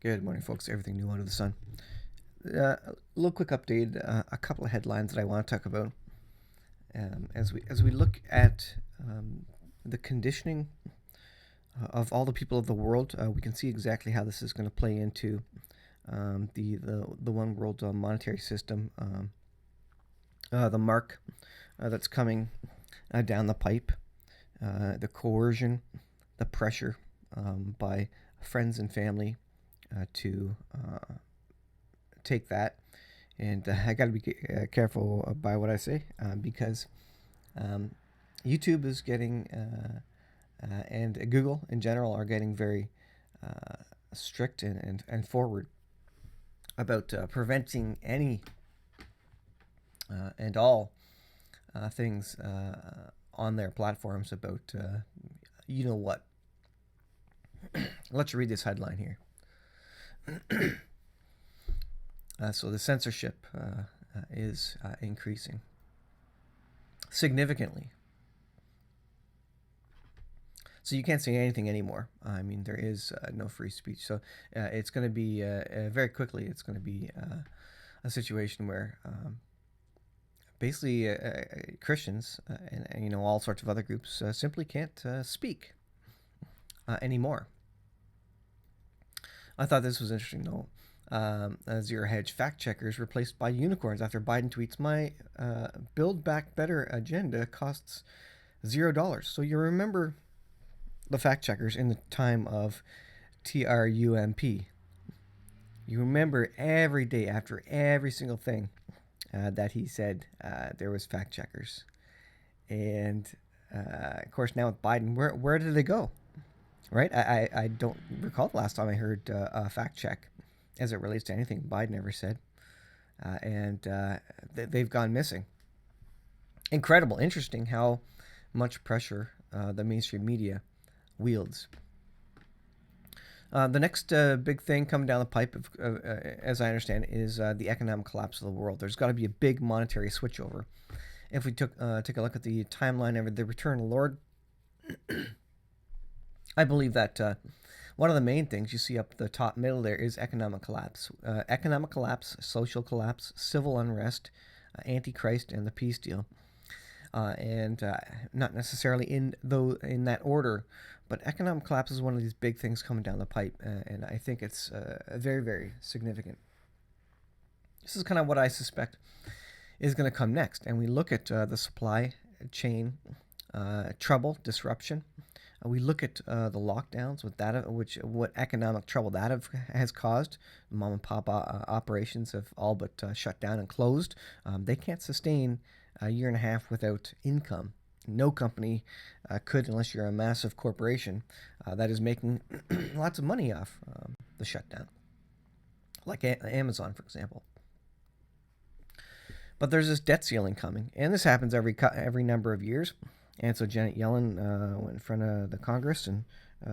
Good morning, folks. Everything new under the sun. A little quick update. A couple of headlines that I want to talk about as we look at the conditioning of all the people of the world. We can see exactly how this is going to play into the one world monetary system. The mark that's coming down the pipe, the coercion, the pressure by friends and family to take that. And I got to be careful by what I say because YouTube is getting, and Google in general are getting very strict and forward about preventing any and all things on their platforms about you know what. Let's read this headline here. So the censorship is increasing significantly. So you can't say anything anymore. I mean, there is no free speech. So it's going to be very quickly. It's going to be a situation where basically Christians and all sorts of other groups simply can't speak anymore. I thought this was interesting, though. Zero hedge fact checkers replaced by unicorns after Biden tweets, "My Build Back Better agenda costs $0." So you remember the fact checkers in the time of Trump. You remember every day after every single thing that he said, there was fact checkers. And of course, now with Biden, where did they go? Right? I don't recall the last time I heard a fact check as it relates to anything Biden ever said. And they've gone missing. Incredible. Interesting how much pressure the mainstream media wields. The next big thing coming down the pipe, as I understand, is the economic collapse of the world. There's got to be a big monetary switchover. If we take a look at the timeline of the return of the Lord, I believe that one of the main things you see up the top middle there is economic collapse. Economic collapse, social collapse, civil unrest, Antichrist, and the peace deal. And not necessarily in that order, but economic collapse is one of these big things coming down the pipe, and I think it's very, very significant. This is kind of what I suspect is going to come next, and we look at the supply chain trouble, disruption. We look at the lockdowns with that, what economic trouble that has caused. Mom and pop operations have all but shut down and closed. They can't sustain a year and a half without income. No company could, unless you're a massive corporation that is making lots of money off the shutdown, like Amazon, for example. But there's this debt ceiling coming, and this happens every number of years. And so Janet Yellen went in front of the Congress and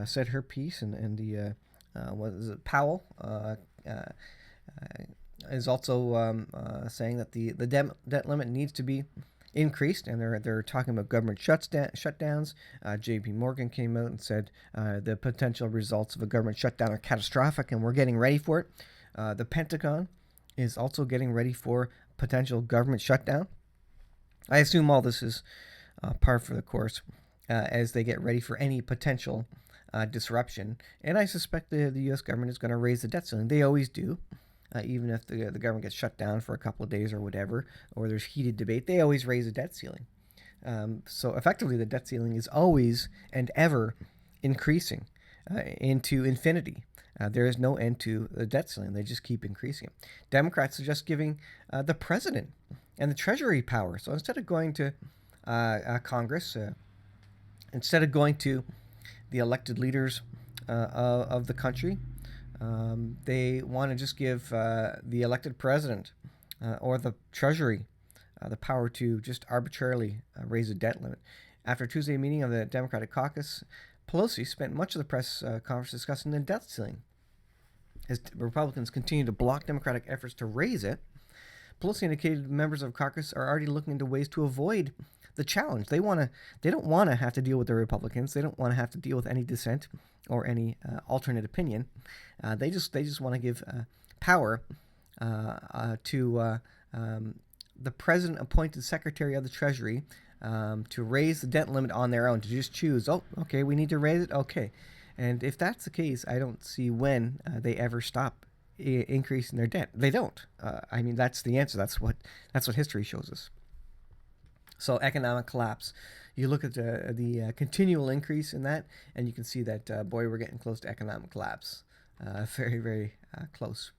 said her piece, and the Powell is also saying that the debt limit needs to be increased, and they're talking about government shutdowns. J.P. Morgan came out and said the potential results of a government shutdown are catastrophic, and we're getting ready for it. The Pentagon is also getting ready for potential government shutdown. I assume all this is par for the course as they get ready for any potential disruption. And I suspect the U.S. government is going to raise the debt ceiling. They always do. Even if the government gets shut down for a couple of days or whatever, or there's heated debate, they always raise the debt ceiling. So effectively, the debt ceiling is always and ever increasing into infinity. There is no end to the debt ceiling. They just keep increasing it. Democrats are just giving the president and the Treasury power. So instead of going to Congress, instead of going to the elected leaders of the country, they want to just give the elected president or the Treasury the power to just arbitrarily raise a debt limit. After Tuesday meeting of the Democratic caucus, Pelosi spent much of the press conference discussing the debt ceiling. As Republicans continue to block Democratic efforts to raise it, Pelosi indicated members of caucus are already looking into ways to avoid the challenge. They don't want to have to deal with the Republicans. They don't want to have to deal with any dissent or any alternate opinion. They just want to give power to the president-appointed Secretary of the Treasury to raise the debt limit on their own, to just choose, oh, okay, we need to raise it, okay. And if that's the case, I don't see when they ever stop increasing their debt. They don't. I mean, that's the answer. That's what history shows us. So economic collapse. You look at the continual increase in that, and you can see that, boy, we're getting close to economic collapse. Very, very close.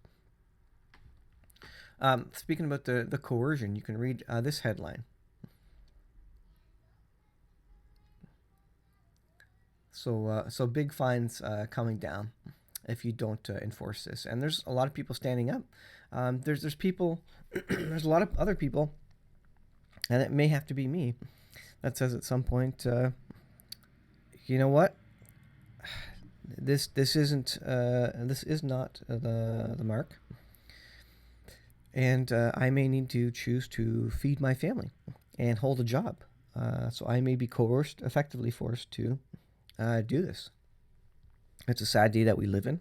Speaking about the coercion, you can read this headline. So big fines coming down if you don't enforce this, and there's a lot of people standing up. There's people, there's a lot of other people, and it may have to be me, that says at some point, you know what, this isn't this is not the mark, and I may need to choose to feed my family and hold a job. So I may be coerced, effectively forced to do this. It's a sad day that we live in.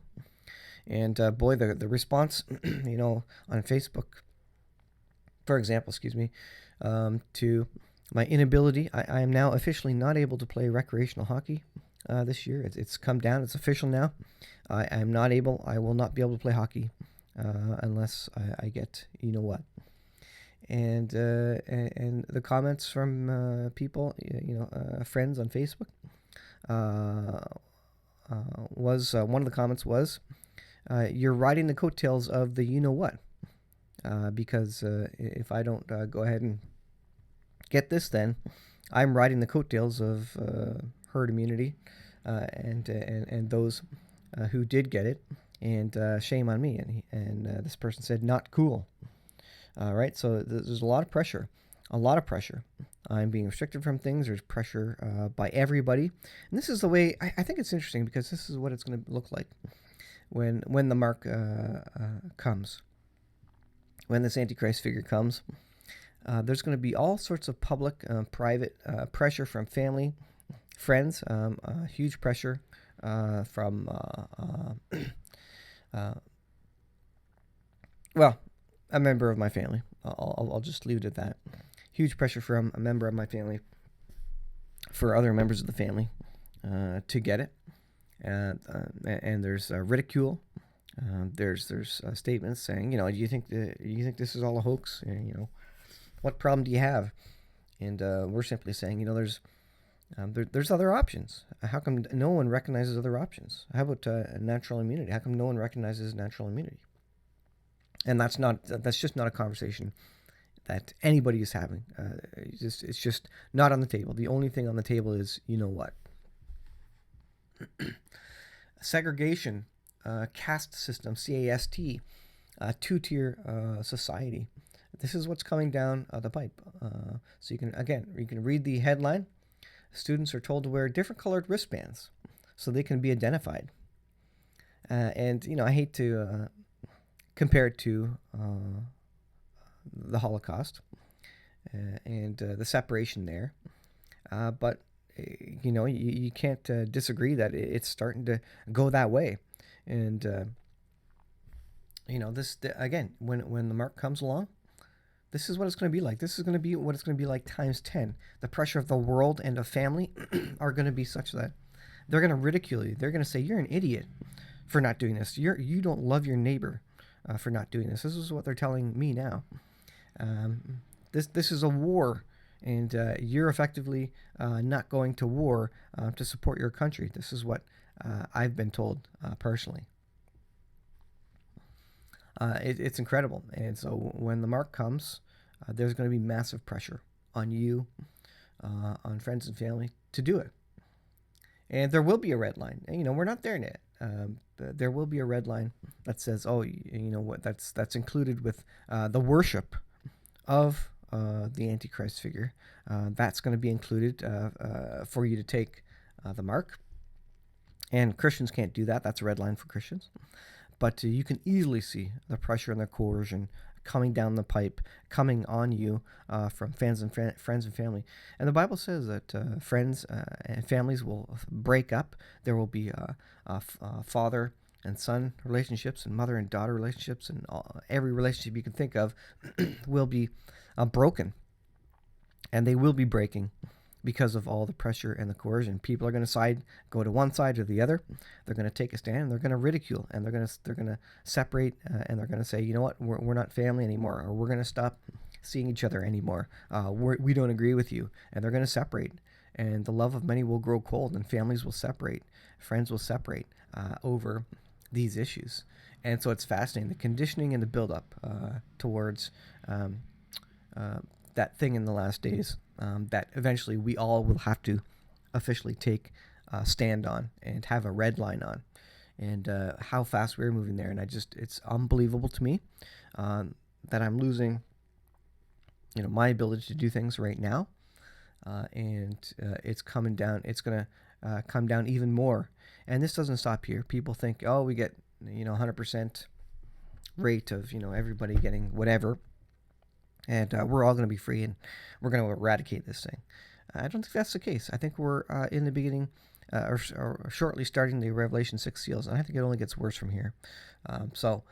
And boy, the response, on Facebook, for example, to my inability, I am now officially not able to play recreational hockey this year. It's come down. It's official now. I will not be able to play hockey unless I get, what. And the comments from people, friends on Facebook, was one of the comments was, you're riding the coattails of the what, because if I don't go ahead and get this, then I'm riding the coattails of herd immunity and those who did get it, and shame on me. And this person said, not cool. Right, so there's a lot of pressure. I'm being restricted from things. There's pressure by everybody. And this is the way, I think it's interesting, because this is what it's going to look like when the mark comes. When this Antichrist figure comes, there's going to be all sorts of public, private pressure from family, friends, huge pressure from, a member of my family. I'll just leave it at that. Huge pressure from a member of my family for other members of the family to get it. And there's ridicule. There's statements saying, do you think this is all a hoax? What problem do you have? And we're simply saying, there's other options. How come no one recognizes other options? How about natural immunity? How come no one recognizes natural immunity? And that's just not a conversation that anybody is having. It's just not on the table. The only thing on the table is, what. Segregation, caste system, CAST, two-tier society. This is what's coming down the pipe. So you can read the headline. Students are told to wear different colored wristbands so they can be identified. And I hate to compare it to the Holocaust and the separation there, but you can't disagree that it's starting to go that way. And again, when the mark comes along, this is what it's going to be like. This is going to be what it's going to be like times 10. The pressure of the world and of family are going to be such that they're going to ridicule you. They're going to say, you're an idiot for not doing this. You don't love your neighbor for not doing this. This is what they're telling me now. This is a war, and you're effectively not going to war to support your country. This is what I've been told personally. It's incredible. And so when the mark comes, there's going to be massive pressure on you, on friends and family to do it. And there will be a red line. And, we're not there yet. There will be a red line that says, oh, what, that's included with the worship of the Antichrist figure. That's going to be included for you to take the mark. And Christians can't do that. That's a red line for Christians. But you can easily see the pressure and the coercion coming down the pipe, coming on you from friends and family. And the Bible says that friends and families will break up. There will be father and son relationships and mother and daughter relationships, and every relationship you can think of will be broken, and they will be breaking because of all the pressure and the coercion. People are going to go to one side or the other. They're going to take a stand, and they're going to ridicule, and they're going to separate, and they're going to say, you know what, we're not family anymore, or we're going to stop seeing each other anymore. We don't agree with you, and they're going to separate. And the love of many will grow cold, and families will separate, friends will separate over these issues. And so it's fascinating, the conditioning and the buildup towards that thing in the last days that eventually we all will have to officially take a stand on and have a red line on, and how fast we're moving there. And it's unbelievable to me that I'm losing, my ability to do things right now, and it's coming down. It's gonna come down even more. And this doesn't stop here. People think, oh, we get 100% rate of everybody getting whatever, and we're all going to be free, and we're going to eradicate this thing. I don't think that's the case. I think we're in the beginning, or shortly starting the Revelation 6 seals, and I think it only gets worse from here. So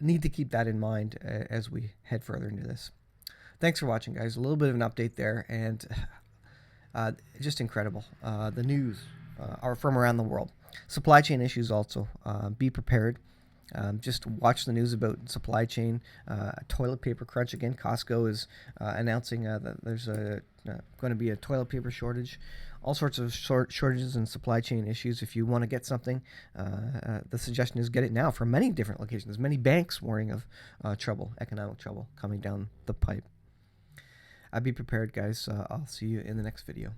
need to keep that in mind as we head further into this. Thanks for watching, guys. A little bit of an update there, and just incredible. The news are from around the world. Supply chain issues also. Be prepared. Just watch the news about supply chain, toilet paper crunch again. Costco is announcing that there's going to be a toilet paper shortage. All sorts of shortages and supply chain issues. If you want to get something, the suggestion is get it now from many different locations. Many banks warning of economic trouble coming down the pipe. Be prepared, guys. I'll see you in the next video.